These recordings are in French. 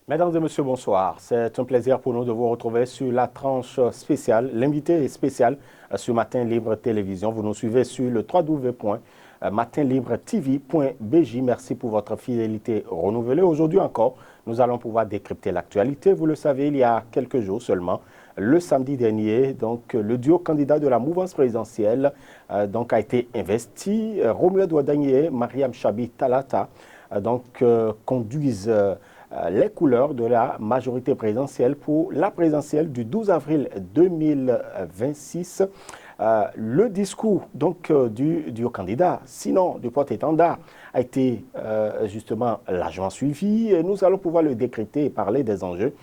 Mesdames et messieurs, bonsoir. C'est un plaisir pour nous de vous retrouver sur la tranche spéciale. L'invité est spécial sur Matin Libre Télévision. Vous nous suivez sur le www.matinlibretv.bj. Merci pour votre fidélité renouvelée. Aujourd'hui encore, nous allons pouvoir décrypter l'actualité. Vous le savez, il y a quelques jours seulement, le samedi dernier, donc, le duo candidat de la mouvance présidentielle a été investi. Romuald Wadagné et Mariam Chabi Talata conduisent les couleurs de la majorité présidentielle pour la présidentielle du 12 avril 2026. Le discours du candidat, sinon du porte-étendard, a été justement largement suivi. Et nous allons pouvoir le décréter et parler des enjeux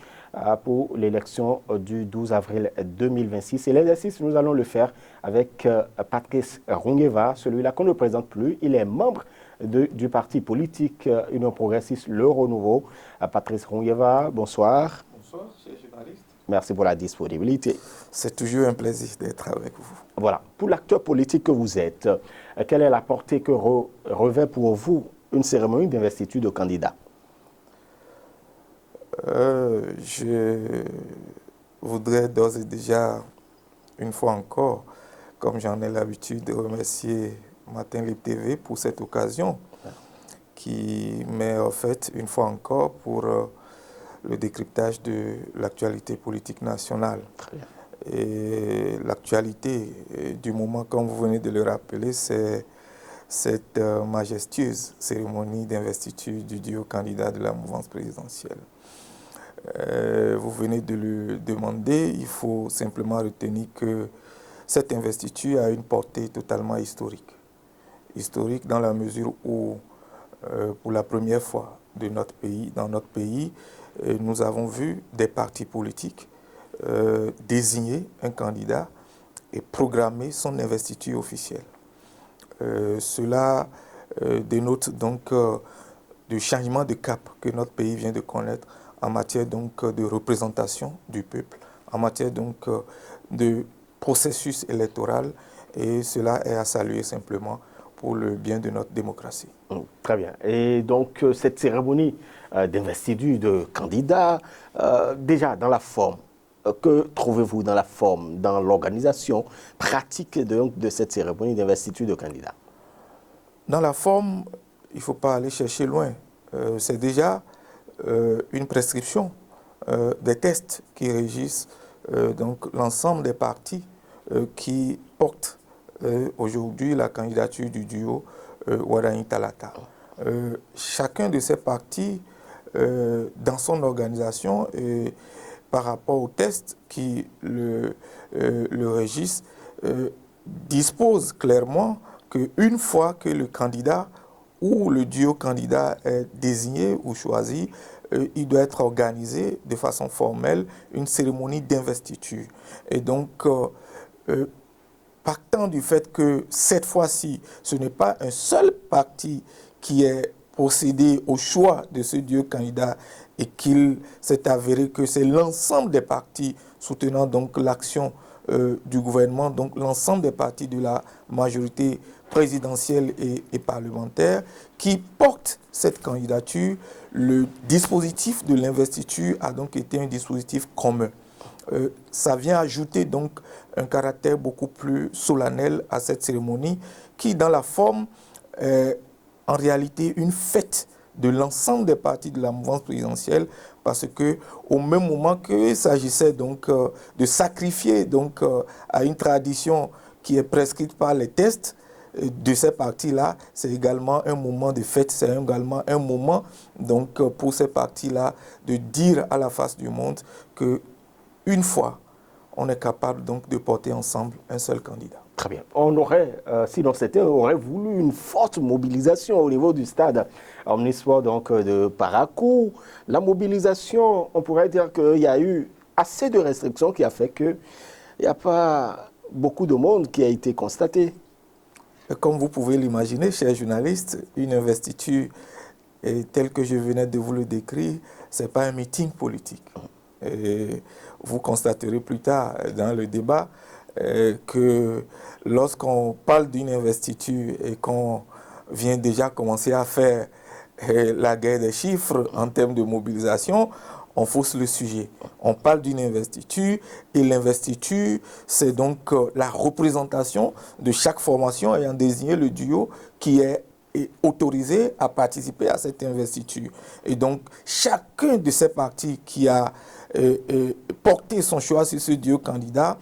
pour l'élection du 12 avril 2026. Et l'exercice, nous allons le faire avec Patrice Rungeva, celui-là qu'on ne présente plus. Il est membre du parti politique Union progressiste Le Renouveau. Patrice Rungeva, bonsoir. Bonsoir, cher journaliste. Merci pour la disponibilité. C'est toujours un plaisir d'être avec vous. Voilà. Pour l'acteur politique que vous êtes, quelle est la portée que revêt pour vous une cérémonie d'investiture de candidat? Je voudrais d'ores et déjà, une fois encore, comme j'en ai l'habitude, remercier Matin Libre TV pour cette occasion qui m'est offerte une fois encore pour le décryptage de l'actualité politique nationale. Et l'actualité du moment, comme vous venez de le rappeler, c'est cette majestueuse cérémonie d'investiture du duo candidat de la mouvance présidentielle. Vous venez de le demander, il faut simplement retenir que cette investiture a une portée totalement historique. Historique dans la mesure où, pour la première fois dans notre pays, nous avons vu des partis politiques désigner un candidat et programmer son investiture officielle. Cela dénote donc du changement de cap que notre pays vient de connaître en matière donc de représentation du peuple, en matière donc de processus électoral, et cela est à saluer simplement pour le bien de notre démocratie. Très bien. Et donc, cette cérémonie d'investiture de candidats, déjà dans la forme, que trouvez-vous dans la forme, dans l'organisation pratique de cette cérémonie d'investiture de candidats? Dans la forme, il ne faut pas aller chercher loin. C'est déjà une prescription des tests qui régissent donc l'ensemble des partis qui portent aujourd'hui la candidature du duo Wadagné Talata. Chacun de ces partis, dans son organisation et par rapport aux tests qui le régissent, dispose clairement qu'une fois que le candidat ou le duo candidat est désigné ou choisi, il doit être organisé de façon formelle une cérémonie d'investiture. Et donc, partant du fait que cette fois-ci, ce n'est pas un seul parti qui est procédé au choix de ce duo candidat et qu'il s'est avéré que c'est l'ensemble des partis soutenant donc l'action du gouvernement, donc l'ensemble des partis de la majorité présidentielle et parlementaire qui portent cette candidature. Le dispositif de l'investiture a donc été un dispositif commun. Ça vient ajouter donc un caractère beaucoup plus solennel à cette cérémonie qui, dans la forme, est en réalité une fête de l'ensemble des partis de la mouvance présidentielle, parce que au même moment qu'il s'agissait donc de sacrifier donc à une tradition qui est prescrite par les tests de ces partis-là, c'est également un moment de fête, c'est également un moment donc pour ces partis-là de dire à la face du monde que une fois, on est capable donc de porter ensemble un seul candidat. Très bien. On aurait, sinon c'était, on aurait voulu une forte mobilisation au niveau du stade omnisport donc de Parakou. La mobilisation, on pourrait dire qu'il y a eu assez de restrictions qui a fait qu'il n'y a pas beaucoup de monde qui a été constaté. Comme vous pouvez l'imaginer, chers journalistes, une investiture telle que je venais de vous le décrire, ce n'est pas un meeting politique. Et vous constaterez plus tard dans le débat que lorsqu'on parle d'une investiture et qu'on vient déjà commencer à faire la guerre des chiffres en termes de mobilisation, on fausse le sujet. On parle d'une investiture et l'investiture, c'est donc la représentation de chaque formation ayant désigné le duo qui est autorisé à participer à cette investiture. Et donc, chacun de ces partis qui a porté son choix sur ce duo candidat,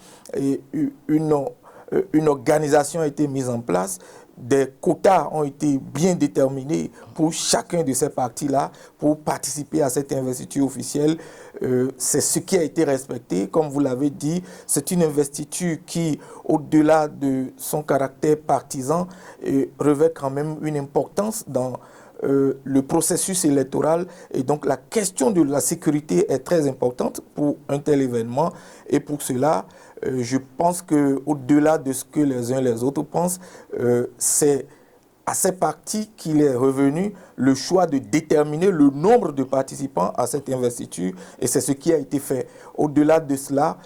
une organisation a été mise en place. Des quotas ont été bien déterminés pour chacun de ces partis-là pour participer à cette investiture officielle. C'est ce qui a été respecté. Comme vous l'avez dit, c'est une investiture qui, au-delà de son caractère partisan, revêt quand même une importance dans le processus électoral. Et donc la question de la sécurité est très importante pour un tel événement. Et pour cela, je pense qu'au-delà de ce que les uns et les autres pensent, c'est à ces partis qu'il est revenu le choix de déterminer le nombre de participants à cette investiture. Et c'est ce qui a été fait. Au-delà de cela,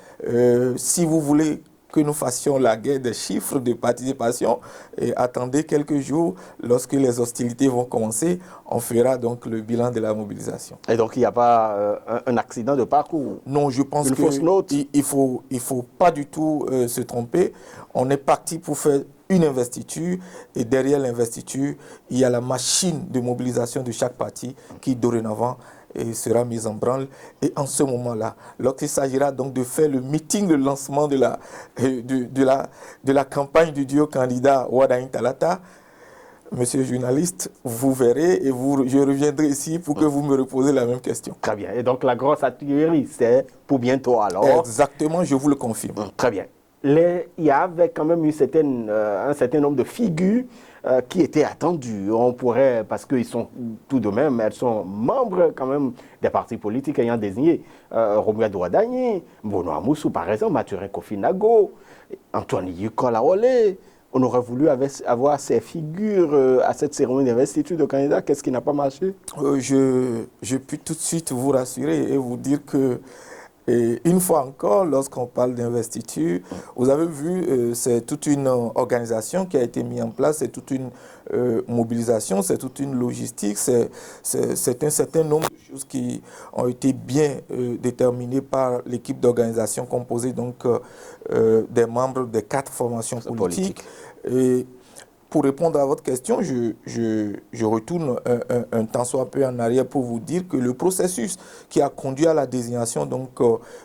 si vous voulez que nous fassions la guerre des chiffres de participation, et attendez quelques jours, lorsque les hostilités vont commencer, on fera donc le bilan de la mobilisation. Et donc il n'y a pas un accident de parcours? Non, je pense qu'il ne faut pas du tout se tromper. On est parti pour faire une investiture et derrière l'investiture, il y a la machine de mobilisation de chaque parti qui dorénavant sera mise en branle. Et en ce moment-là, lorsqu'il s'agira donc de faire le meeting de lancement de la campagne du duo candidat Ouadagni Talata, monsieur le journaliste, vous verrez et je reviendrai ici pour que vous me reposez la même question. Très bien. Et donc la grosse artillerie, c'est pour bientôt alors? Exactement, je vous le confirme. Très bien. Il y avait quand même un certain nombre de figures qui étaient attendues. On pourrait, parce qu'ils sont tout de même, elles sont membres quand même des partis politiques ayant désigné Romuald Ouadagni, Mbono Amoussou par exemple, Mathurin Kofi Nago, Antoine Yukola Olé. On aurait voulu avoir ces figures à cette cérémonie d'investiture de candidat. Qu'est-ce qui n'a pas marché? Je peux tout de suite vous rassurer et vous dire que et une fois encore, lorsqu'on parle d'investiture, vous avez vu, c'est toute une organisation qui a été mise en place, c'est toute une mobilisation, c'est toute une logistique, c'est un certain nombre de choses qui ont été bien déterminées par l'équipe d'organisation composée donc des membres des 4 formations politiques. Et pour répondre à votre question, je retourne un temps soit peu en arrière pour vous dire que le processus qui a conduit à la désignation donc,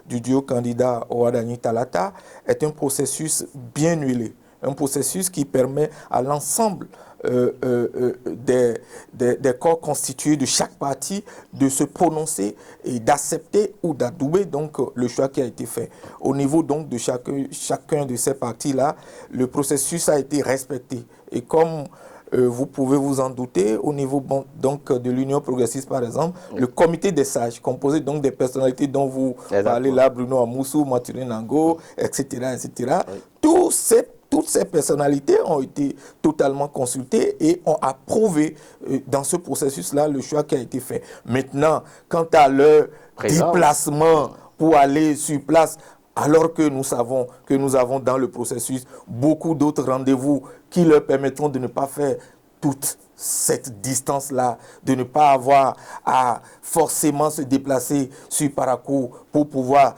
du duo candidat Ouadagni Talata est un processus bien huilé, un processus qui permet à l'ensemble des corps constitués de chaque parti de se prononcer et d'accepter ou d'adouber donc le choix qui a été fait. Au niveau donc de chacun de ces partis-là, le processus a été respecté. Et comme vous pouvez vous en douter, au niveau donc, de l'Union progressiste par exemple, le comité des sages, composé donc des personnalités dont vous parlez là, Bruno Amoussou, Mathurin Nango, etc., toutes ces personnalités ont été totalement consultées et ont approuvé dans ce processus-là le choix qui a été fait. Maintenant, quant à leur déplacement pour aller sur place, alors que nous savons que nous avons dans le processus beaucoup d'autres rendez-vous qui leur permettront de ne pas faire toute cette distance-là, de ne pas avoir à forcément se déplacer sur parcours pour pouvoir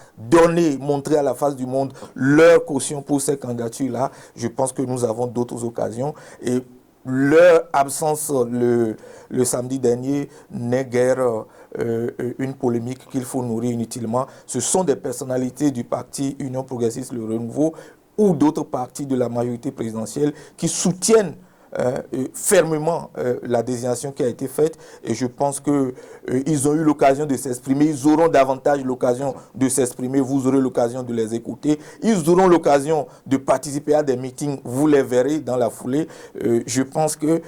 montrer à la face du monde leur caution pour ces candidatures-là. Je pense que nous avons d'autres occasions et leur absence le samedi dernier n'est guère une polémique qu'il faut nourrir inutilement. Ce sont des personnalités du parti Union progressiste Le Renouveau ou d'autres partis de la majorité présidentielle qui soutiennent fermement la désignation qui a été faite et je pense qu'ils ont eu l'occasion de s'exprimer, ils auront davantage l'occasion de s'exprimer, vous aurez l'occasion de les écouter, ils auront l'occasion de participer à des meetings, vous les verrez dans la foulée. Je pense que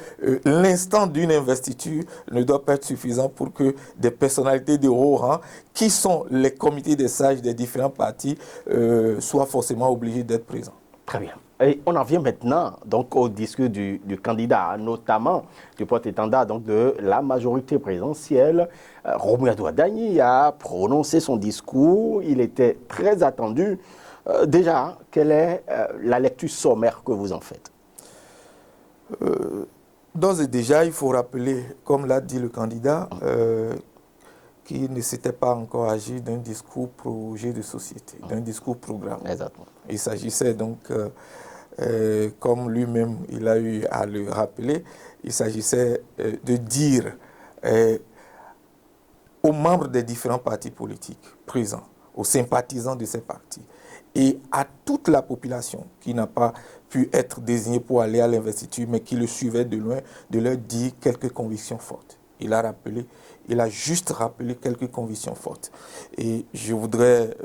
l'instant d'une investiture ne doit pas être suffisant pour que des personnalités de haut rang, qui sont les comités des sages des différents partis, soient forcément obligés d'être présents. Très bien. Et on en vient maintenant donc, au discours du candidat, notamment du porte-étendard donc, de la majorité présidentielle. Romuald Ouadagni a prononcé son discours, il était très attendu. Déjà, quelle est la lecture sommaire que vous en faites? D'ores et déjà, il faut rappeler, comme l'a dit le candidat, qui ne s'était pas encore agi d'un discours projet de société, d'un discours programme. Exactement. Il s'agissait donc, comme lui-même il a eu à le rappeler, il s'agissait de dire aux membres des différents partis politiques présents, aux sympathisants de ces partis, et à toute la population qui n'a pas pu être désignée pour aller à l'investiture, mais qui le suivait de loin, de leur dire quelques convictions fortes. Il a juste rappelé quelques convictions fortes. Et je voudrais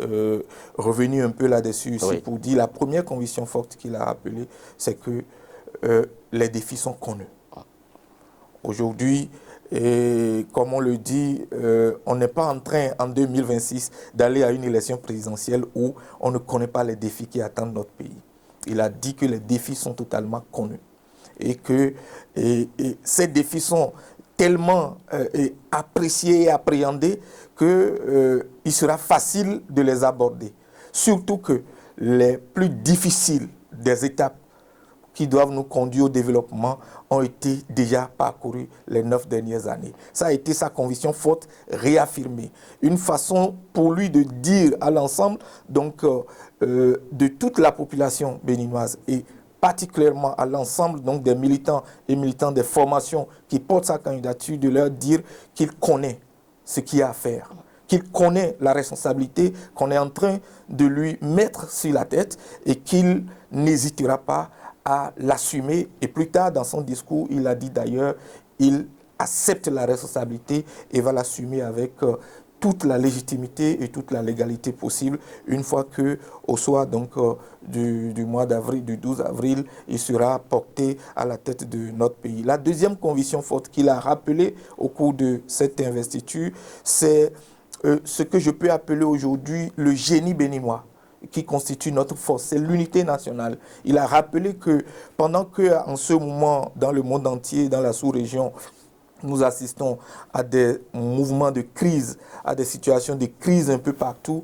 revenir un peu là-dessus Oui. pour dire la première conviction forte qu'il a rappelée, c'est que les défis sont connus. Aujourd'hui, et comme on le dit, on n'est pas en train, en 2026, d'aller à une élection présidentielle où on ne connaît pas les défis qui attendent notre pays. Il a dit que les défis sont totalement connus et que ces défis sont tellement appréciés et appréhendés qu'il sera facile de les aborder. Surtout que les plus difficiles des étapes qui doivent nous conduire au développement ont été déjà parcourus les 9 dernières années. Ça a été sa conviction forte réaffirmée. Une façon pour lui de dire à l'ensemble donc de toute la population béninoise et particulièrement à l'ensemble donc des militants et militantes des formations qui portent sa candidature, de leur dire qu'il connaît ce qu'il y a à faire, qu'il connaît la responsabilité qu'on est en train de lui mettre sur la tête et qu'il n'hésitera pas à l'assumer. Et plus tard dans son discours, il a dit d'ailleurs, il accepte la responsabilité et va l'assumer avec toute la légitimité et toute la légalité possible une fois que, au soir donc, du mois d'avril, du 12 avril, il sera porté à la tête de notre pays. La deuxième conviction forte qu'il a rappelée au cours de cette investiture, c'est ce que je peux appeler aujourd'hui le génie béninois qui constitue notre force, c'est l'unité nationale. Il a rappelé que pendant qu'en ce moment, dans le monde entier, dans la sous-région, nous assistons à des mouvements de crise, à des situations de crise un peu partout,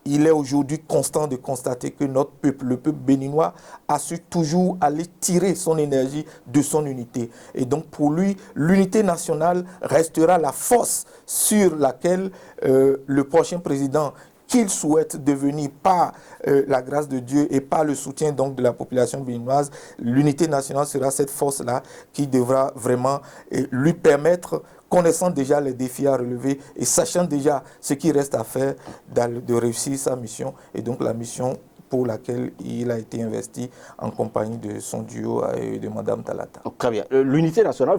il est aujourd'hui constant de constater que notre peuple, le peuple béninois, a su toujours aller tirer son énergie de son unité. Et donc pour lui, l'unité nationale restera la force sur laquelle le prochain président qu'il souhaite devenir par la grâce de Dieu et par le soutien donc de la population béninoise, l'unité nationale sera cette force-là qui devra vraiment lui permettre, connaissant déjà les défis à relever et sachant déjà ce qui reste à faire, de réussir sa mission et donc la mission pour laquelle il a été investi en compagnie de son duo et de Mme Talata. Très bien. L'unité nationale,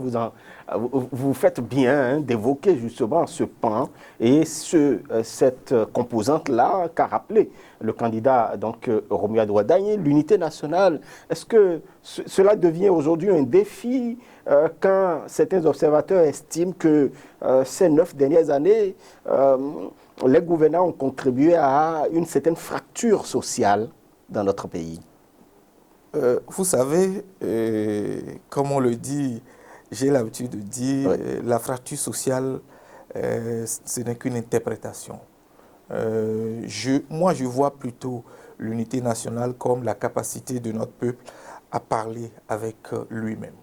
vous faites bien d'évoquer justement ce pan et cette composante-là qu'a rappelé le candidat donc Romuald Ouaddagne. L'unité nationale, est-ce que cela devient aujourd'hui un défi quand certains observateurs estiment que ces 9 dernières années, les gouvernants ont contribué à une certaine fracture sociale dans notre pays? Vous savez, comme on le dit, j'ai l'habitude de dire, oui, la fracture sociale, ce n'est qu'une interprétation. Moi, je vois plutôt l'unité nationale comme la capacité de notre peuple à parler avec lui-même,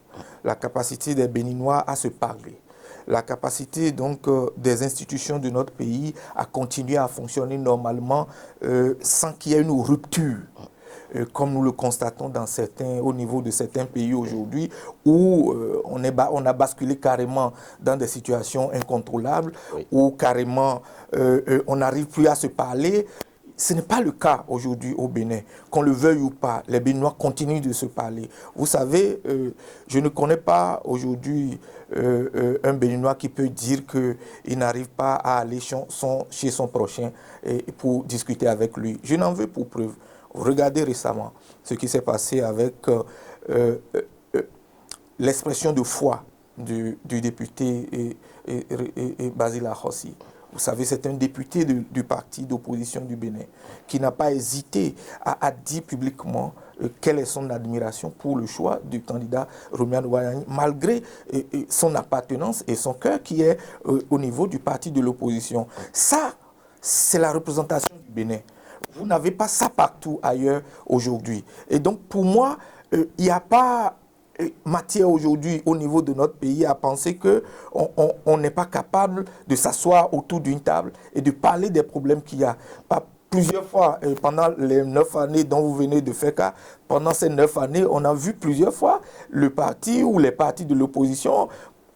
la capacité des Béninois à se parler, la capacité donc des institutions de notre pays à continuer à fonctionner normalement sans qu'il y ait une rupture. Comme nous le constatons au niveau de certains pays aujourd'hui, où on a basculé carrément dans des situations incontrôlables, oui, où carrément on n'arrive plus à se parler. Ce n'est pas le cas aujourd'hui au Bénin. Qu'on le veuille ou pas, les Béninois continuent de se parler. Vous savez, je ne connais pas aujourd'hui un Béninois qui peut dire qu'il n'arrive pas à aller chez son prochain pour discuter avec lui. Je n'en veux pour preuve. Regardez récemment ce qui s'est passé avec l'expression de foi du député Basile Ahossi. Vous savez, c'est un député du parti d'opposition du Bénin qui n'a pas hésité à dire publiquement quelle est son admiration pour le choix du candidat Romuald Ouaddagne, malgré son appartenance et son cœur qui est au niveau du parti de l'opposition. Ça, c'est la représentation du Bénin. Vous n'avez pas ça partout ailleurs aujourd'hui. Et donc, pour moi, il n'y a pas matière aujourd'hui au niveau de notre pays à penser qu'on n'est pas capable de s'asseoir autour d'une table et de parler des problèmes qu'il y a. Plusieurs fois, pendant les 9 années dont vous venez de faire cas, pendant ces 9 années, on a vu plusieurs fois le parti ou les partis de l'opposition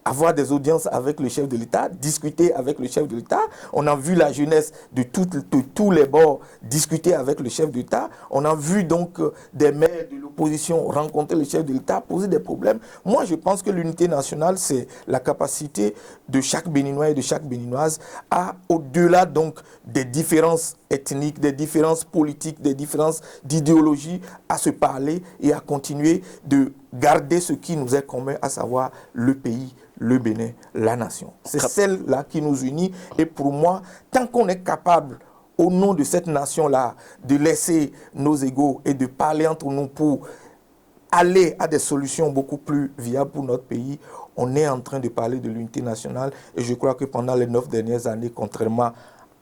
avoir des audiences avec le chef de l'État, discuter avec le chef de l'État. On a vu la jeunesse de tous les bords discuter avec le chef de l'État. On a vu donc des maires de l'opposition rencontrer le chef de l'État, poser des problèmes. Moi, je pense que l'unité nationale, c'est la capacité de chaque Béninois et de chaque Béninoise à, au-delà donc des différences ethniques, des différences politiques, des différences d'idéologie, à se parler et à continuer de garder ce qui nous est commun, à savoir le pays, le Bénin, la nation. C'est celle-là qui nous unit. Et pour moi, tant qu'on est capable, au nom de cette nation-là, de laisser nos égos et de parler entre nous pour aller à des solutions beaucoup plus viables pour notre pays, on est en train de parler de l'unité nationale. Et je crois que pendant les 9 dernières années, contrairement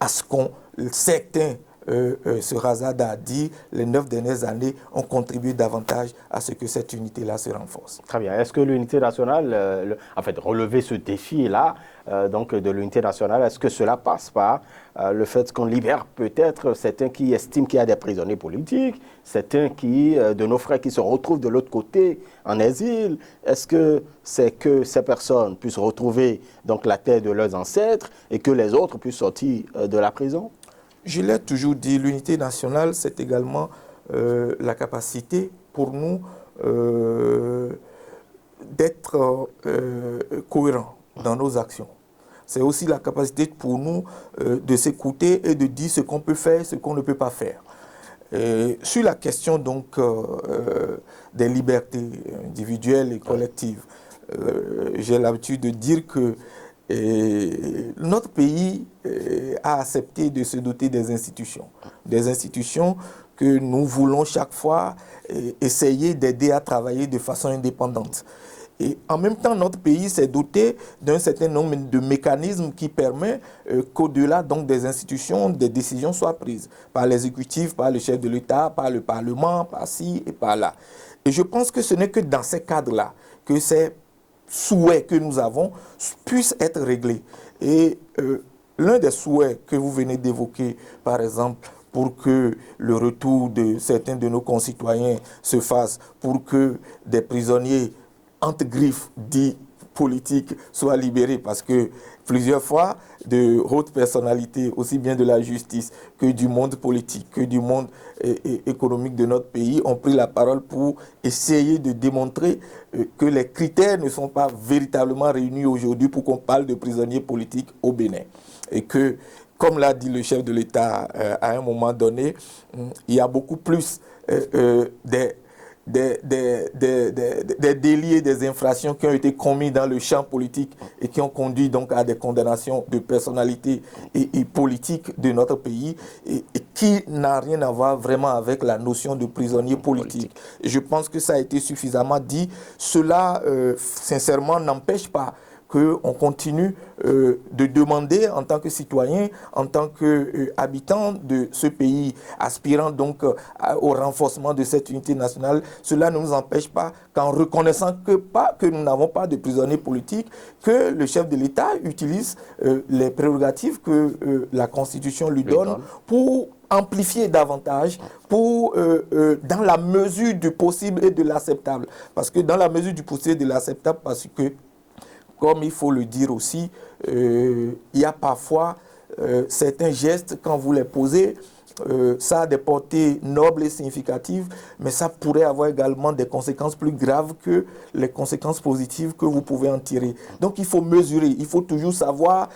à ce qu'on certains se hasardent à dire, les 9 dernières années ont contribué davantage à ce que cette unité-là se renforce. Très bien. Est-ce que l'unité nationale, en fait, relever ce défi-là, donc de l'unité nationale, est-ce que cela passe par le fait qu'on libère peut-être certains qui estiment qu'il y a des prisonniers politiques, certains de nos frères qui se retrouvent de l'autre côté en exil? Est-ce que c'est que ces personnes puissent retrouver donc la terre de leurs ancêtres et que les autres puissent sortir de la prison? Je l'ai toujours dit, l'unité nationale, c'est également la capacité pour nous d'être cohérents dans nos actions. C'est aussi la capacité pour nous de s'écouter et de dire ce qu'on peut faire, ce qu'on ne peut pas faire. Sur la question donc des libertés individuelles et collectives, j'ai l'habitude de dire que notre pays a accepté de se doter des institutions que nous voulons chaque fois essayer d'aider à travailler de façon indépendante. Et en même temps, notre pays s'est doté d'un certain nombre de mécanismes qui permettent qu'au-delà donc des institutions, des décisions soient prises par l'exécutif, par le chef de l'État, par le Parlement, par ci et par là. Et je pense que ce n'est que dans ces cadres-là que ces souhaits que nous avons puissent être réglés. Et l'un des souhaits que vous venez d'évoquer, par exemple, pour que le retour de certains de nos concitoyens se fasse, pour que des prisonniers entre griffes dits politiques soient libérés, parce que plusieurs fois, de hautes personnalités, aussi bien de la justice que du monde politique, que du monde économique de notre pays, ont pris la parole pour essayer de démontrer que les critères ne sont pas véritablement réunis aujourd'hui pour qu'on parle de prisonniers politiques au Bénin. Et que, comme l'a dit le chef de l'État à un moment donné, il y a beaucoup plus des délits et des infractions qui ont été commis dans le champ politique et qui ont conduit donc à des condamnations de personnalités et politiques de notre pays et qui n'a rien à voir vraiment avec la notion de prisonnier politique. Et je pense que ça a été suffisamment dit. Cela, sincèrement, n'empêche pas qu'on continue de demander en tant que citoyen, en tant qu'habitant de ce pays, aspirant donc au renforcement de cette unité nationale, cela ne nous empêche pas qu'en reconnaissant que nous n'avons pas de prisonniers politiques, que le chef de l'État utilise les prérogatives que la Constitution lui donne pour amplifier davantage pour, dans la mesure du possible et de l'acceptable. Parce que dans la mesure du possible et de l'acceptable, parce que comme il faut le dire aussi, il y a parfois certains gestes, quand vous les posez, ça a des portées nobles et significatives, mais ça pourrait avoir également des conséquences plus graves que les conséquences positives que vous pouvez en tirer. Donc il faut mesurer, il faut toujours savoir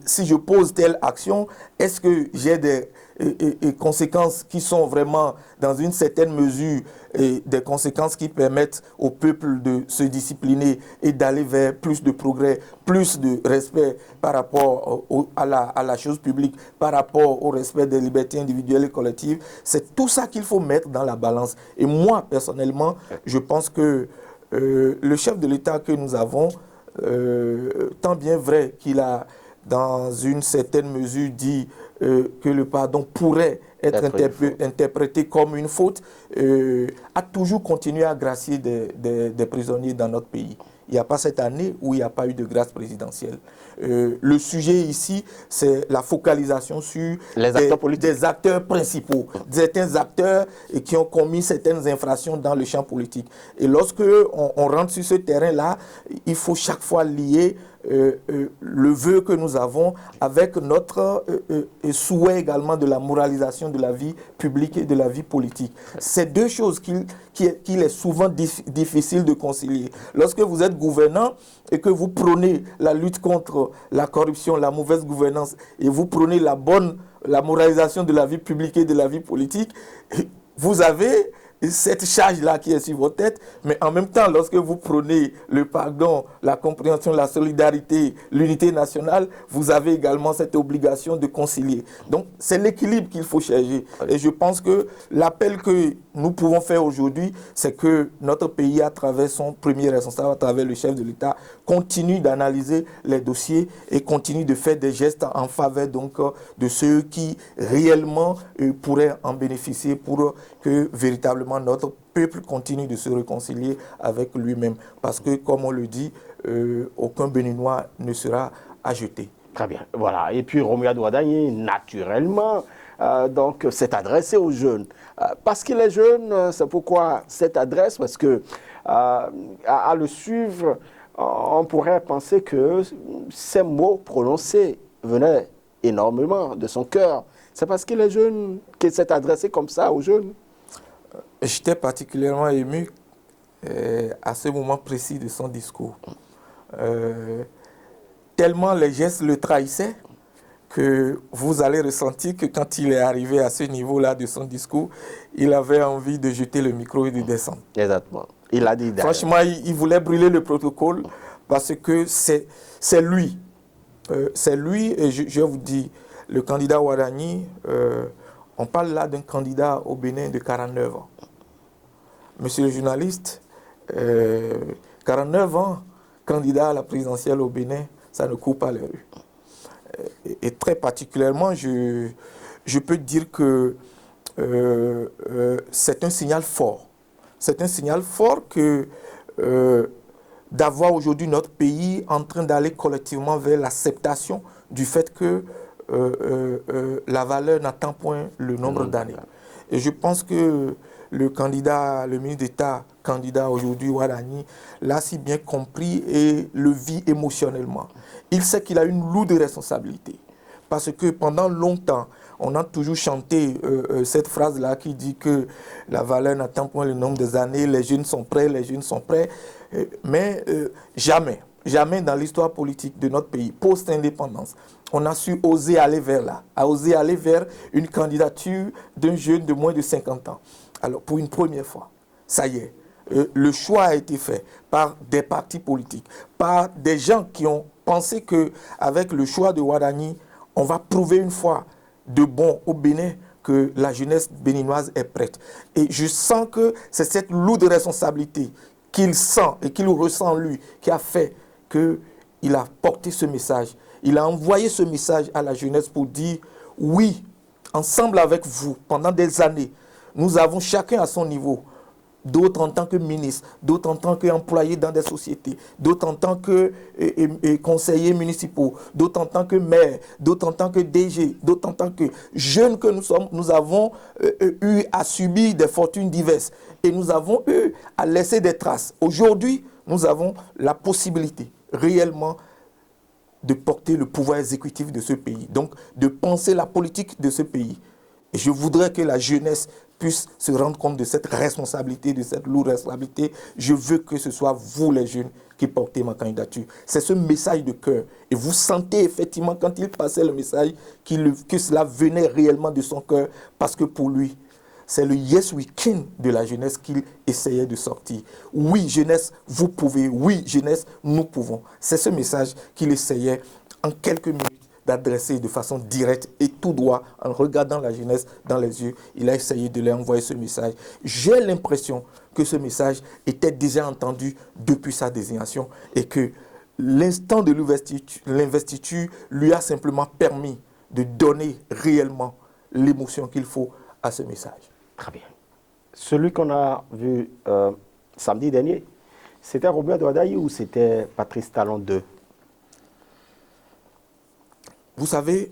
si je pose telle action, est-ce que j'ai des conséquences qui sont vraiment dans une certaine mesure des conséquences qui permettent au peuple de se discipliner et d'aller vers plus de progrès, plus de respect par rapport à la chose publique, par rapport au respect des libertés individuelles et collectives. C'est tout ça qu'il faut mettre dans la balance. Et moi, personnellement, je pense que le chef de l'État que nous avons, tant bien vrai qu'il a dans une certaine mesure, dit que le pardon pourrait être interprété comme une faute, a toujours continué à gracier des prisonniers dans notre pays. Il n'y a pas cette année où il n'y a pas eu de grâce présidentielle. Le sujet ici, c'est la focalisation sur des acteurs principaux, certains acteurs qui ont commis certaines infractions dans le champ politique. Et lorsque on rentre sur ce terrain-là, il faut chaque fois lier le vœu que nous avons avec notre souhait également de la moralisation de la vie publique et de la vie politique. C'est deux choses qu'il est souvent difficile de concilier. Lorsque vous êtes gouvernant et que vous prônez la lutte contre la corruption, la mauvaise gouvernance, et vous prônez la moralisation de la vie publique et de la vie politique, vous avez cette charge-là qui est sur votre tête, mais en même temps, lorsque vous prônez le pardon, la compréhension, la solidarité, l'unité nationale, vous avez également cette obligation de concilier. Donc, c'est l'équilibre qu'il faut chercher. Et je pense que l'appel que nous pouvons faire aujourd'hui, c'est que notre pays, à travers son premier responsable, à travers le chef de l'État, continue d'analyser les dossiers et continue de faire des gestes en faveur donc, de ceux qui réellement pourraient en bénéficier pour que véritablement notre peuple continue de se réconcilier avec lui-même. Parce que, comme on le dit, aucun Béninois ne sera à jeter. Très bien, voilà. Et puis Romuald Ouadagni, naturellement, donc s'est adressé aux jeunes. Parce qu'il est jeune, c'est pourquoi cette adresse, parce que à le suivre, on pourrait penser que ces mots prononcés venaient énormément de son cœur. C'est parce qu'il est jeune qu'il s'est adressé comme ça aux jeunes. J'étais particulièrement ému à ce moment précis de son discours. Tellement les gestes le trahissaient que vous allez ressentir que quand il est arrivé à ce niveau-là de son discours, il avait envie de jeter le micro et de descendre. Exactement. Il a dit d'ailleurs. Franchement, il voulait brûler le protocole parce que c'est lui. C'est lui, et je vous dis, le candidat Ouadagni, on parle là d'un candidat au Bénin de 49 ans. Monsieur le journaliste, 49 ans, candidat à la présidentielle au Bénin, ça ne court pas les rues. Et très particulièrement, je peux dire que c'est un signal fort. C'est un signal fort que d'avoir aujourd'hui notre pays en train d'aller collectivement vers l'acceptation du fait que la valeur n'attend point le nombre d'années. Et je pense que le candidat, le ministre d'État, candidat aujourd'hui, Ouadagni, l'a si bien compris et le vit émotionnellement. Il sait qu'il a une lourde responsabilité. Parce que pendant longtemps, on a toujours chanté cette phrase-là qui dit que la valeur n'attend point le nombre des années, les jeunes sont prêts, les jeunes sont prêts. Mais jamais dans l'histoire politique de notre pays, post-indépendance, on a su oser aller vers là, à oser aller vers une candidature d'un jeune de moins de 50 ans. Alors, pour une première fois, ça y est, le choix a été fait par des partis politiques, par des gens qui ont pensé qu'avec le choix de Ouadagni, on va prouver une fois de bon au Bénin que la jeunesse béninoise est prête. Et je sens que c'est cette lourde responsabilité qu'il sent et qu'il ressent lui qui a fait qu'il a porté ce message. Il a envoyé ce message à la jeunesse pour dire oui, ensemble avec vous, pendant des années, nous avons chacun à son niveau, d'autres en tant que ministres, d'autres en tant qu'employés dans des sociétés, d'autres en tant que conseillers municipaux, d'autres en tant que maires, d'autres en tant que DG, d'autres en tant que jeunes que nous sommes, nous avons eu à subir des fortunes diverses et nous avons eu à laisser des traces. Aujourd'hui, nous avons la possibilité réellement de porter le pouvoir exécutif de ce pays, donc de penser la politique de ce pays. Et je voudrais que la jeunesse puisse se rendre compte de cette responsabilité, de cette lourde responsabilité. Je veux que ce soit vous, les jeunes, qui portez ma candidature. C'est ce message de cœur. Et vous sentez effectivement, quand il passait le message, que cela venait réellement de son cœur, parce que pour lui, c'est le Yes We Can de la jeunesse qu'il essayait de sortir. Oui, jeunesse, vous pouvez. Oui, jeunesse, nous pouvons. C'est ce message qu'il essayait en quelques minutes d'adresser de façon directe et tout droit, en regardant la jeunesse dans les yeux. Il a essayé de leur envoyer ce message. J'ai l'impression que ce message était déjà entendu depuis sa désignation et que l'instant de l'investiture lui a simplement permis de donner réellement l'émotion qu'il faut à ce message. Très bien. Celui qu'on a vu samedi dernier, c'était Robert Douadaï ou c'était Patrice Talon 2? Vous savez,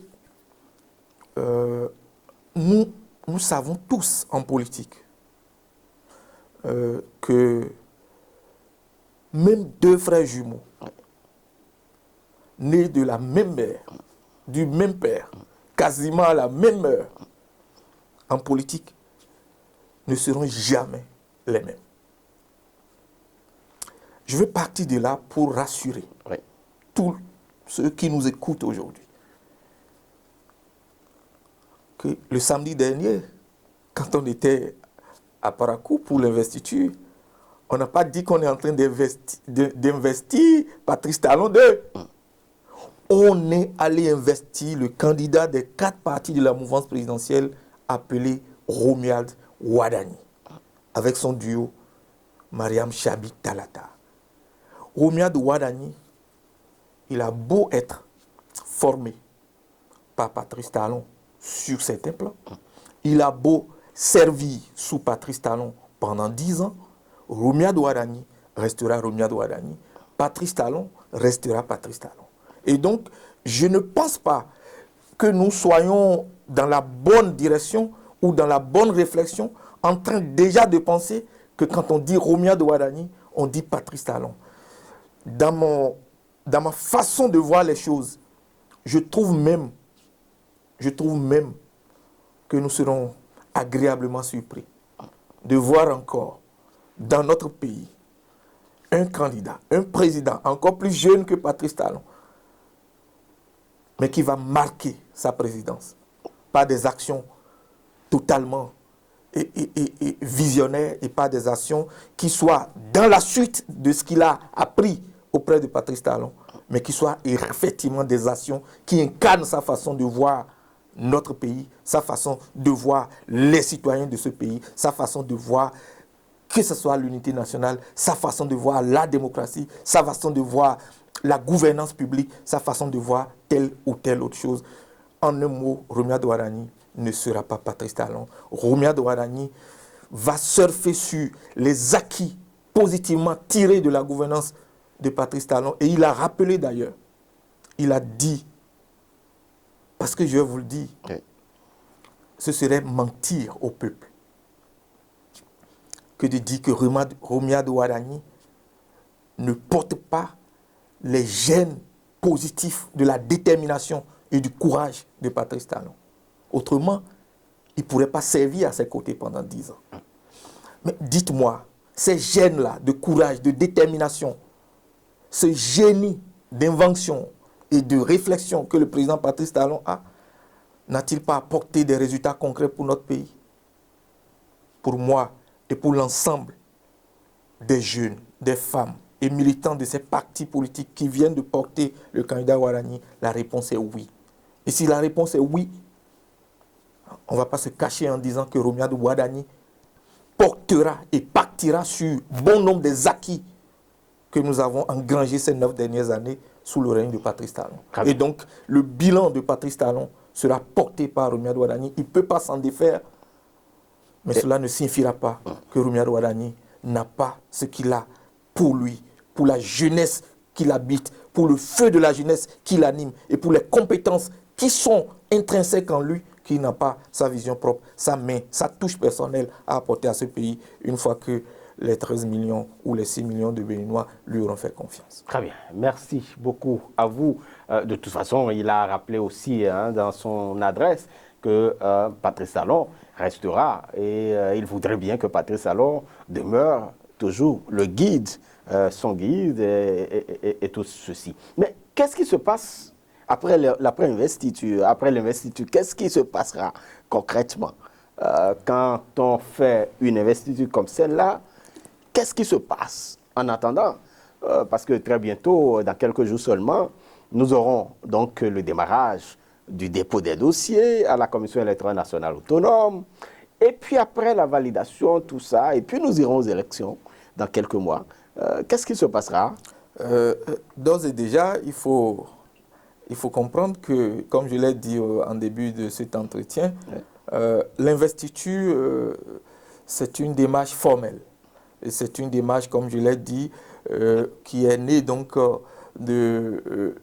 nous savons tous en politique que même deux frères jumeaux, nés de la même mère, du même père, quasiment à la même heure, en politique, ne seront jamais les mêmes. Je veux partir de là pour rassurer tous ceux qui nous écoutent aujourd'hui que le samedi dernier, quand on était à Parakou pour l'investiture, on n'a pas dit qu'on est en train d'investir Patrice Talon 2. On est allé investir le candidat des 4 partis de la mouvance présidentielle appelé Romuald Wadani, avec son duo Mariam Chabi Talata. Romuald Wadani, il a beau être formé par Patrice Talon sur certains plans, il a beau servir sous Patrice Talon pendant 10 ans, Romuald Wadani restera Romuald Wadani, Patrice Talon restera Patrice Talon. Et donc, je ne pense pas que nous soyons dans la bonne direction ou dans la bonne réflexion, en train déjà de penser que quand on dit Romuald Wadani, on dit Patrice Talon. Dans ma façon de voir les choses, je trouve même que nous serons agréablement surpris de voir encore dans notre pays un candidat, un président encore plus jeune que Patrice Talon, mais qui va marquer sa présidence par des actions totalement visionnaires et par des actions qui soient dans la suite de ce qu'il a appris auprès de Patrice Talon, mais qui soient effectivement des actions qui incarnent sa façon de voir notre pays, sa façon de voir les citoyens de ce pays, sa façon de voir que ce soit l'unité nationale, sa façon de voir la démocratie, sa façon de voir la gouvernance publique, sa façon de voir telle ou telle autre chose. En un mot, Romuald Wadani ne sera pas Patrice Talon. Romuald Wadani va surfer sur les acquis positivement tirés de la gouvernance de Patrice Talon. Et il a rappelé d'ailleurs, il a dit, parce que je vais vous le dire, ce serait mentir au peuple que de dire que Romuald Wadani ne porte pas les gènes positifs de la détermination et du courage de Patrice Talon. Autrement, il ne pourrait pas servir à ses côtés pendant 10 ans. Mais dites-moi, ces gènes-là de courage, de détermination, ce génie d'invention et de réflexion que le président Patrice Talon a, n'a-t-il pas apporté des résultats concrets pour notre pays? Pour moi et pour l'ensemble des jeunes, des femmes et militants de ces partis politiques qui viennent de porter le candidat Wadani, la réponse est oui. Et si la réponse est oui, on ne va pas se cacher en disant que Romuald Wadani portera et partira sur bon nombre des acquis que nous avons engrangés ces 9 dernières années sous le règne de Patrice Talon. Et donc, le bilan de Patrice Talon sera porté par Romuald Wadani. Il ne peut pas s'en défaire, mais cela ne signifiera pas que Romuald Wadani n'a pas ce qu'il a pour lui, pour la jeunesse qu'il habite, pour le feu de la jeunesse qui l'anime et pour les compétences qui sont intrinsèques en lui, qu'il n'a pas sa vision propre, sa main, sa touche personnelle à apporter à ce pays une fois que les 13 millions ou les 6 millions de Béninois lui auront fait confiance. Très bien, merci beaucoup à vous. De toute façon, il a rappelé aussi dans son adresse que Patrice Talon restera et il voudrait bien que Patrice Talon demeure toujours le guide, son guide et tout ceci. Mais qu'est-ce qui se passe après l'investiture? Après l'investiture, qu'est-ce qui se passera concrètement quand on fait une investiture comme celle-là? Qu'est-ce qui se passe en attendant? Parce que très bientôt, dans quelques jours seulement, nous aurons donc le démarrage du dépôt des dossiers à la Commission électorale nationale autonome. Et puis après la validation, tout ça, et puis nous irons aux élections dans quelques mois. Qu'est-ce qui se passera? D'ores et déjà, il faut comprendre que, comme je l'ai dit en début de cet entretien, l'investiture, c'est une démarche formelle. Et c'est une démarche, comme je l'ai dit, qui est née donc de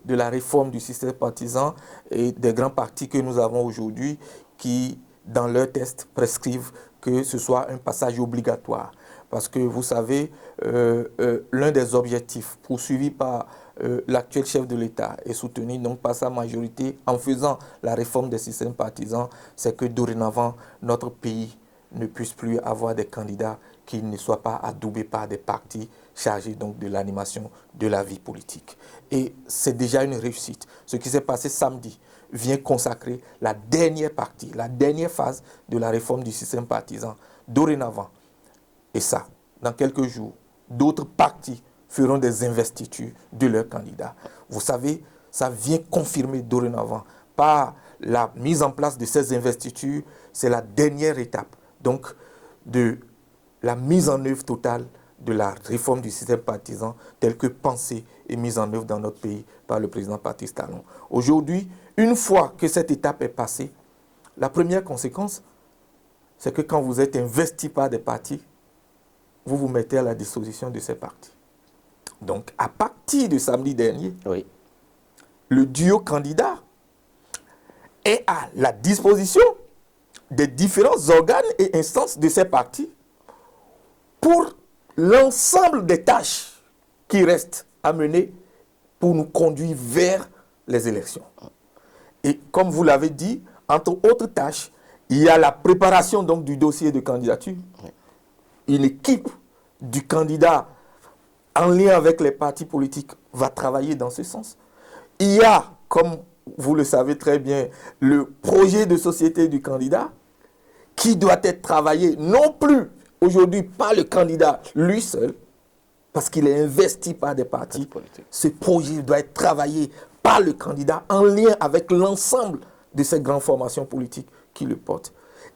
la réforme du système partisan et des grands partis que nous avons aujourd'hui qui, dans leurs tests, prescrivent que ce soit un passage obligatoire. Parce que vous savez, l'un des objectifs poursuivis par l'actuel chef de l'État et soutenu donc par sa majorité en faisant la réforme des systèmes partisans, c'est que dorénavant, notre pays ne puisse plus avoir des candidats qui ne soient pas adoubés par des partis chargés donc de l'animation de la vie politique. Et c'est déjà une réussite. Ce qui s'est passé samedi vient consacrer la dernière partie, la dernière phase de la réforme du système partisan. Dorénavant, et ça, dans quelques jours, d'autres partis feront des investitures de leurs candidats. Vous savez, ça vient confirmer dorénavant par la mise en place de ces investitures. C'est la dernière étape donc de la mise en œuvre totale de la réforme du système partisan telle que pensée et mise en œuvre dans notre pays par le président Patrice Talon. Aujourd'hui, une fois que cette étape est passée, la première conséquence, c'est que quand vous êtes investi par des partis, vous vous mettez à la disposition de ces partis. Donc, à partir de samedi dernier, le duo candidat est à la disposition des différents organes et instances de ces partis pour l'ensemble des tâches qui restent à mener pour nous conduire vers les élections. Et comme vous l'avez dit, entre autres tâches, il y a la préparation donc du dossier de candidature. Une équipe du candidat en lien avec les partis politiques va travailler dans ce sens. Il y a, comme vous le savez très bien, le projet de société du candidat qui doit être travaillé non plus aujourd'hui par le candidat lui seul, parce qu'il est investi par des partis. Ce projet doit être travaillé par le candidat en lien avec l'ensemble de ces grandes formations politiques qui le portent.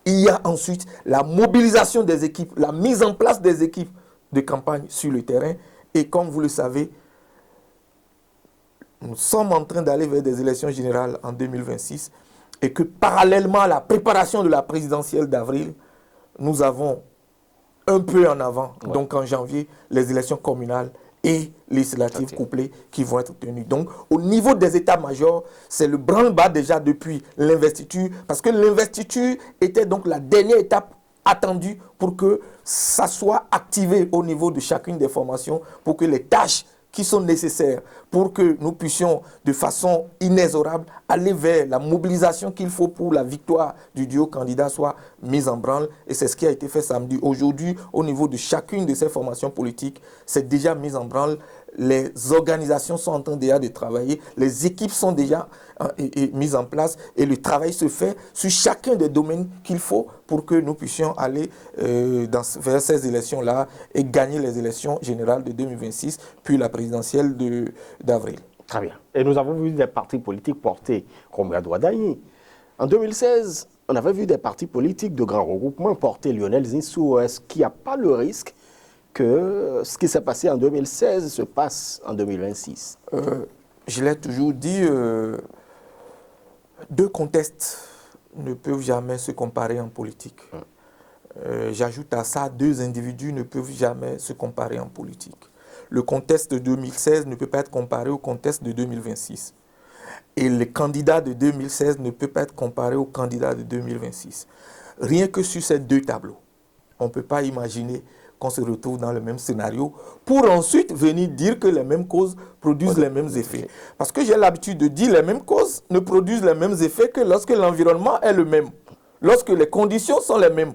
Il y a ensuite la mobilisation des équipes, la mise en place des équipes de campagne sur le terrain. Et comme vous le savez, nous sommes en train d'aller vers des élections générales en 2026 et que parallèlement à la préparation de la présidentielle d'avril, nous avons un peu en avant, donc en janvier, les élections communales et législatives couplées qui vont être tenues. Donc, au niveau des états-majors, c'est le branle-bas déjà depuis l'investiture, parce que l'investiture était donc la dernière étape attendue pour que ça soit activé au niveau de chacune des formations, pour que les tâches qui sont nécessaires pour que nous puissions de façon inexorable aller vers la mobilisation qu'il faut pour la victoire du duo candidat soit mise en branle. Et c'est ce qui a été fait samedi. Aujourd'hui, au niveau de chacune de ces formations politiques, c'est déjà mis en branle. Les organisations sont en train déjà de travailler, les équipes sont déjà mises en place et le travail se fait sur chacun des domaines qu'il faut pour que nous puissions aller vers ces élections-là et gagner les élections générales de 2026, puis la présidentielle d'avril. Très bien. Et nous avons vu des partis politiques portés comme Radouadaï. En 2016, on avait vu des partis politiques de grands regroupements porter Lionel Zinsou. Est-ce qu'il n'y a pas le risque que ce qui s'est passé en 2016 se passe en 2026? Je l'ai toujours dit, deux contextes ne peuvent jamais se comparer en politique. J'ajoute à ça, deux individus ne peuvent jamais se comparer en politique. Le contexte de 2016 ne peut pas être comparé au contexte de 2026. Et le candidat de 2016 ne peut pas être comparé au candidat de 2026. Rien que sur ces deux tableaux, on ne peut pas imaginer qu'on se retrouve dans le même scénario pour ensuite venir dire que les mêmes causes produisent les mêmes effets. Parce que j'ai l'habitude de dire que les mêmes causes ne produisent les mêmes effets que lorsque l'environnement est le même, lorsque les conditions sont les mêmes.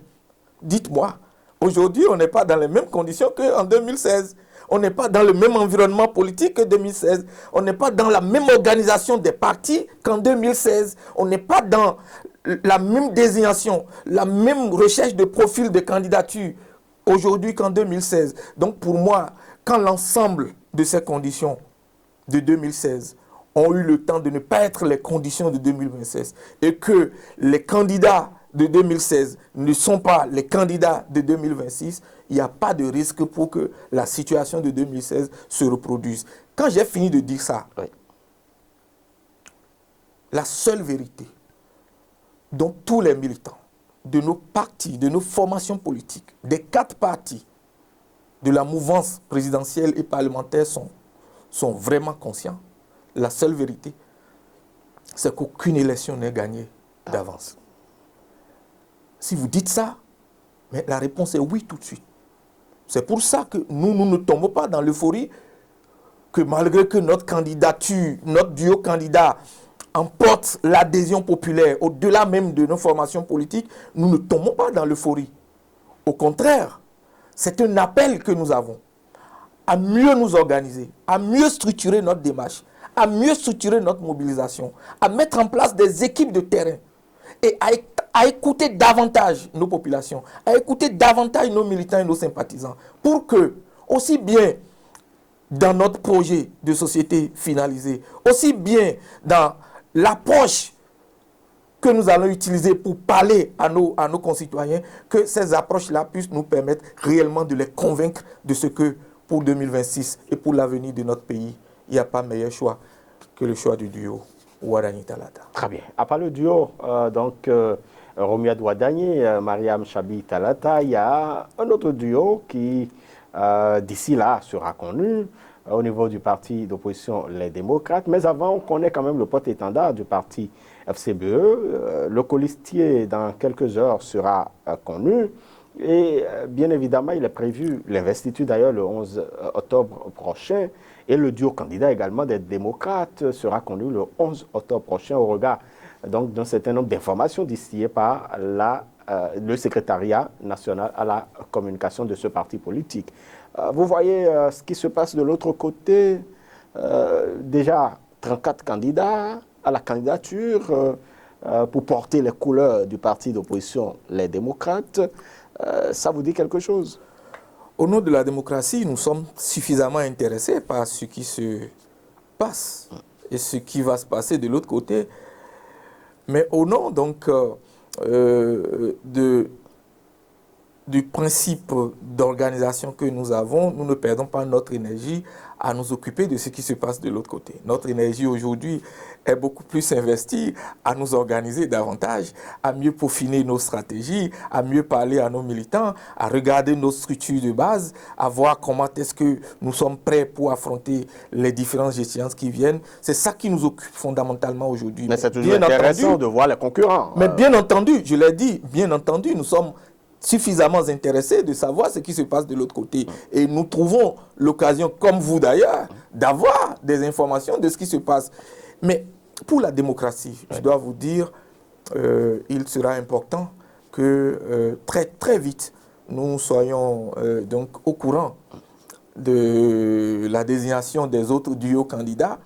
Dites-moi, aujourd'hui, on n'est pas dans les mêmes conditions qu'en 2016. On n'est pas dans le même environnement politique que 2016. On n'est pas dans la même organisation des partis qu'en 2016. On n'est pas dans la même désignation, la même recherche de profil de candidature aujourd'hui qu'en 2016. Donc pour moi, quand l'ensemble de ces conditions de 2016 ont eu le temps de ne pas être les conditions de 2026 et que les candidats de 2016 ne sont pas les candidats de 2026, il n'y a pas de risque pour que la situation de 2016 se reproduise. Quand j'ai fini de dire ça, Oui. la seule vérité dont tous les militants de nos partis, de nos formations politiques, des 4 partis de la mouvance présidentielle et parlementaire sont vraiment conscients, la seule vérité, c'est qu'aucune élection n'est gagnée d'avance. Si vous dites ça, mais la réponse est oui tout de suite. C'est pour ça que nous ne tombons pas dans l'euphorie que malgré que notre candidature, notre duo candidat emporte l'adhésion populaire au-delà même de nos formations politiques, nous ne tombons pas dans l'euphorie. Au contraire, c'est un appel que nous avons à mieux nous organiser, à mieux structurer notre démarche, à mieux structurer notre mobilisation, à mettre en place des équipes de terrain et à écouter davantage nos populations, à écouter davantage nos militants et nos sympathisants, pour que, aussi bien dans notre projet de société finalisé, aussi bien dans l'approche que nous allons utiliser pour parler à nos concitoyens, que ces approches-là puissent nous permettre réellement de les convaincre de ce que pour 2026 et pour l'avenir de notre pays, il n'y a pas meilleur choix que le choix du duo Ouadani Talata. Très bien. À part le duo, Romiad Ouadani, Mariam Chabi Talata, il y a un autre duo qui, d'ici là, sera connu au niveau du parti d'opposition Les Démocrates. Mais avant, on connaît quand même le porte-étendard du parti FCBE. Le colistier, dans quelques heures, sera connu. Et bien évidemment, il est prévu l'investiture d'ailleurs le 11 octobre prochain. Et le duo candidat également des démocrates sera connu le 11 octobre prochain au regard donc d'un certain nombre d'informations distillées par le secrétariat national à la communication de ce parti politique. Vous voyez ce qui se passe de l'autre côté. Déjà 34 candidats à la candidature pour porter les couleurs du parti d'opposition Les Démocrates. Ça vous dit quelque chose? Au nom de la démocratie, nous sommes suffisamment intéressés par ce qui se passe et ce qui va se passer de l'autre côté. Mais au nom donc du principe d'organisation que nous avons, nous ne perdons pas notre énergie à nous occuper de ce qui se passe de l'autre côté. Notre énergie aujourd'hui est beaucoup plus investie à nous organiser davantage, à mieux peaufiner nos stratégies, à mieux parler à nos militants, à regarder nos structures de base, à voir comment est-ce que nous sommes prêts pour affronter les différentes échéances qui viennent. C'est ça qui nous occupe fondamentalement aujourd'hui. Mais c'est toujours intéressant de voir les concurrents. Mais bien entendu, je l'ai dit, bien entendu, nous sommes suffisamment intéressés de savoir ce qui se passe de l'autre côté. Et nous trouvons l'occasion, comme vous d'ailleurs, d'avoir des informations de ce qui se passe. Mais pour la démocratie, je dois vous dire, il sera important que très très vite, nous soyons donc au courant de la désignation des autres duos candidats.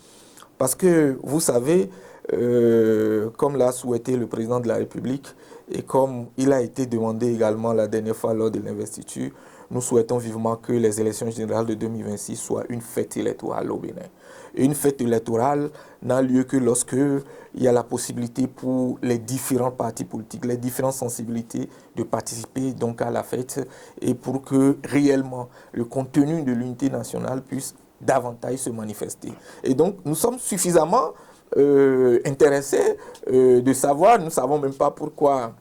Parce que, vous savez, comme l'a souhaité le président de la République, et comme il a été demandé également la dernière fois lors de l'investiture, nous souhaitons vivement que les élections générales de 2026 soient une fête électorale au Bénin. Et une fête électorale n'a lieu que lorsque il y a la possibilité pour les différents partis politiques, les différentes sensibilités de participer donc à la fête et pour que réellement le contenu de l'unité nationale puisse davantage se manifester. Et donc nous sommes suffisamment intéressés de savoir, nous ne savons même pas pourquoi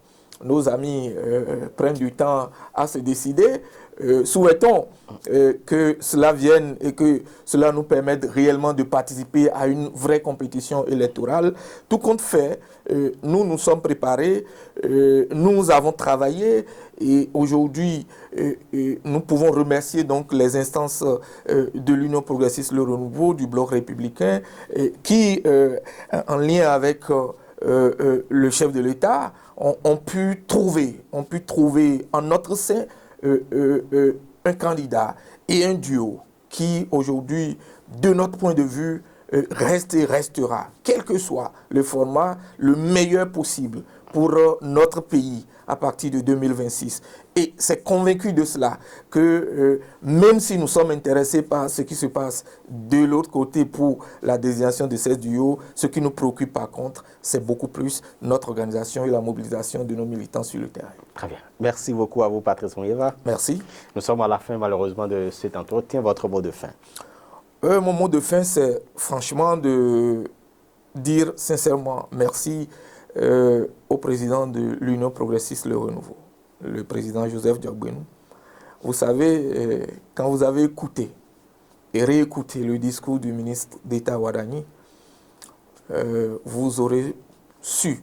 nos amis prennent du temps à se décider. Souhaitons que cela vienne et que cela nous permette réellement de participer à une vraie compétition électorale. Tout compte fait, nous nous sommes préparés, nous avons travaillé et aujourd'hui nous pouvons remercier donc les instances de l'Union progressiste Le Renouveau, du Bloc républicain qui, en lien avec le chef de l'État, ont pu trouver en notre sein un candidat et un duo qui aujourd'hui, de notre point de vue, reste et restera, quel que soit le format, le meilleur possible pour notre pays à partir de 2026. Et c'est convaincu de cela que même si nous sommes intéressés par ce qui se passe de l'autre côté pour la désignation de ces duos, ce qui nous préoccupe par contre, c'est beaucoup plus notre organisation et la mobilisation de nos militants sur le terrain. Très bien. Merci beaucoup à vous, Patrice Mouieva. Merci. Nous sommes à la fin, malheureusement, de cet entretien. Votre mot de fin? Mon mot de fin, c'est franchement de dire sincèrement merci au président de l'Union progressiste Le Renouveau, le président Joseph Diogbenou. Vous savez, quand vous avez écouté et réécouté le discours du ministre d'État Ouadani, vous aurez su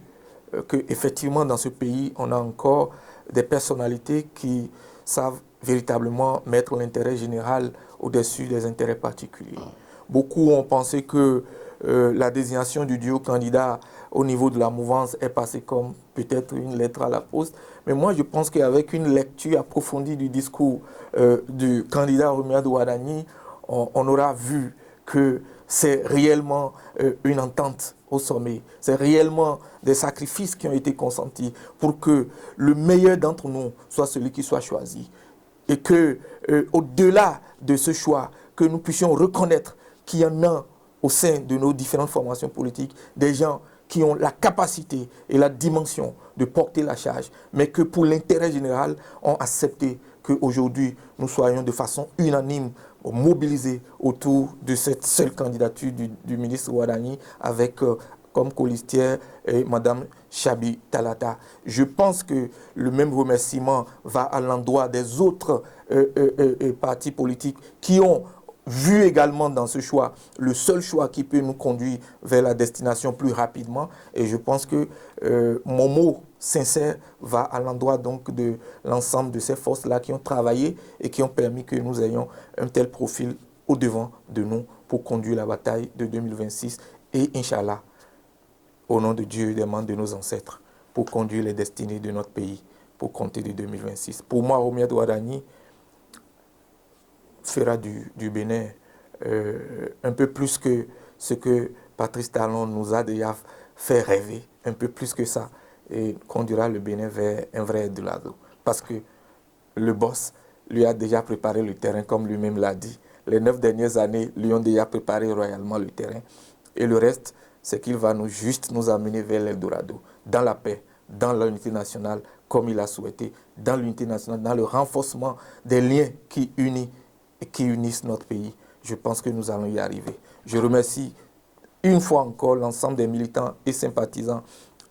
qu'effectivement dans ce pays, on a encore des personnalités qui savent véritablement mettre l'intérêt général au-dessus des intérêts particuliers. Beaucoup ont pensé que la désignation du duo candidat au niveau de la mouvance est passée comme peut-être une lettre à la poste. Mais moi, je pense qu'avec une lecture approfondie du discours du candidat Romuald Ouadani, on aura vu que c'est réellement une entente au sommet. C'est réellement des sacrifices qui ont été consentis pour que le meilleur d'entre nous soit celui qui soit choisi. Et que, au-delà de ce choix, que nous puissions reconnaître qu'il y en a au sein de nos différentes formations politiques des gens qui ont la capacité et la dimension de porter la charge, mais que pour l'intérêt général, ont accepté qu'aujourd'hui, nous soyons de façon unanime mobilisés autour de cette seule candidature du ministre Ouadani avec comme colistière Mme Chabi Talata. Je pense que le même remerciement va à l'endroit des autres partis politiques qui ont vu également dans ce choix le seul choix qui peut nous conduire vers la destination plus rapidement. Et je pense que mon mot sincère va à l'endroit donc de l'ensemble de ces forces-là qui ont travaillé et qui ont permis que nous ayons un tel profil au devant de nous pour conduire la bataille de 2026 et Inch'Allah, au nom de Dieu et des membres de nos ancêtres, pour conduire les destinées de notre pays pour compter de 2026. Pour moi, Romuald Ouadani fera du Bénin un peu plus que ce que Patrice Talon nous a déjà fait rêver, un peu plus que ça, et conduira le Bénin vers un vrai Eldorado. Parce que le boss lui a déjà préparé le terrain, comme lui-même l'a dit. Les 9 dernières années lui ont déjà préparé royalement le terrain. Et le reste, c'est qu'il va juste nous amener vers l'Eldorado, dans la paix, dans l'unité nationale, comme il a souhaité, dans l'unité nationale, dans le renforcement des liens qui unissent notre pays. Je pense que nous allons y arriver. Je remercie une fois encore l'ensemble des militants et sympathisants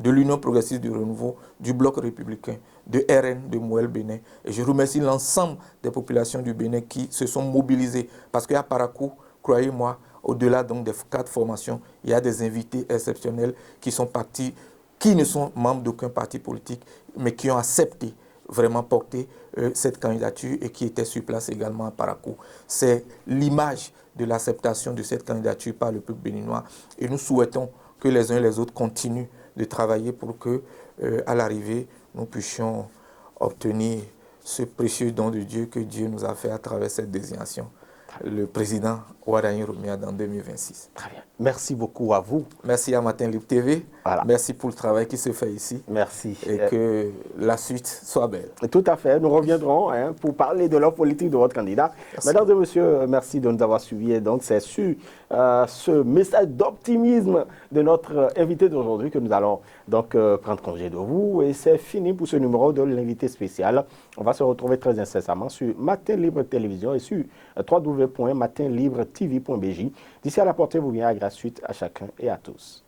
de l'Union progressiste du Renouveau, du Bloc républicain, de RN, de Mouel Bénin. Et je remercie l'ensemble des populations du Bénin qui se sont mobilisées. Parce qu'à Parakou, croyez-moi, au-delà donc des 4 formations, il y a des invités exceptionnels qui sont partis, qui ne sont membres d'aucun parti politique, mais qui ont accepté vraiment porter cette candidature et qui étaient sur place également à Parakou. C'est l'image de l'acceptation de cette candidature par le peuple béninois. Et nous souhaitons que les uns et les autres continuent de travailler pour que, à l'arrivée, nous puissions obtenir ce précieux don de Dieu que Dieu nous a fait à travers cette désignation. Le président Ouadani Romuald en 2026. Très bien. Merci beaucoup à vous. Merci à Matin Libre TV. Voilà. Merci pour le travail qui se fait ici. Merci. Et que la suite soit belle. Tout à fait. Nous reviendrons pour parler de l'offre politique de votre candidat. Merci. Mesdames et messieurs, merci de nous avoir suivis. Et donc, c'est sur ce message d'optimisme de notre invité d'aujourd'hui que nous allons donc prendre congé de vous. Et c'est fini pour ce numéro de l'invité spécial. On va se retrouver très incessamment sur Matin Libre Télévision et sur www.matinlibretv.bj. D'ici à la portée vous bien gratuite à chacun et à tous.